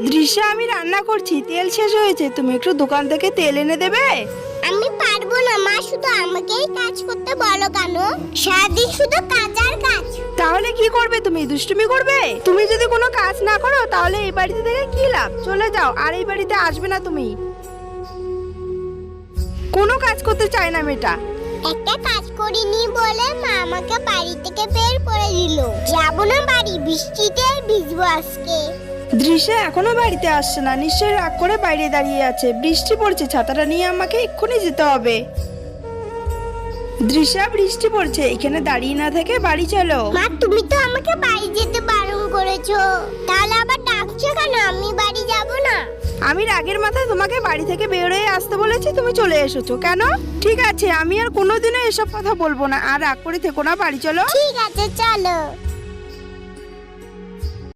দৃশ্যা, আমি রান্না করছি, তেল শেষ হয়েছে, তুমি একটু দোকান থেকে তেল এনে দেবে? আমি পারবো না মা, শুধু আমাকেই কাজ করতে বলো কেন? সারাদিন শুধু কাজ আর কাজ। তাহলে কি করবে তুমি? দুষ্টুমি করবে? তুমি যদি কোনো কাজ না করো তাহলে এই বাড়িতে থেকে কি লাভ? চলে যাও, আর এই বাড়িতে আসবে না তুমি। কোনো কাজ করতে চায় না মেয়েটা। একটা কাজ করিনি বলে মা আমাকে বাড়ি থেকে বের করে দিল। যাবো না বাড়ি, বৃষ্টিতে ভিজবো আজকে। দৃশ্যা এখনো বাড়িতে আসছে না, নিশ্চয়ই রাগ করে বাইরে দাঁড়িয়ে আছে। বৃষ্টি পড়ছে, ছাতাটা নিয়ে আমাকে এক্ষুনি যেতে হবে। দৃশ্যা, বৃষ্টি পড়ছে, এখানে দাঁড়িয়ে না থেকে বাড়ি চলো। মা তুমি তো আমাকে বাড়ি যেতে বারণ করেছো, তাহলে আবার ডাকছো কেন? আমি বাড়ি যাব না। আমি রাগের মাথায় তোমাকে বাড়ি থেকে বের হয়ে আসতে বলেছি, তুমি চলে এসেছো কেন? ঠিক আছে, আমি আর কোনোদিনও এসব কথা বলবো না, আর রাগ করে থেকো না, বাড়ি চলো। ঠিক আছে চলো।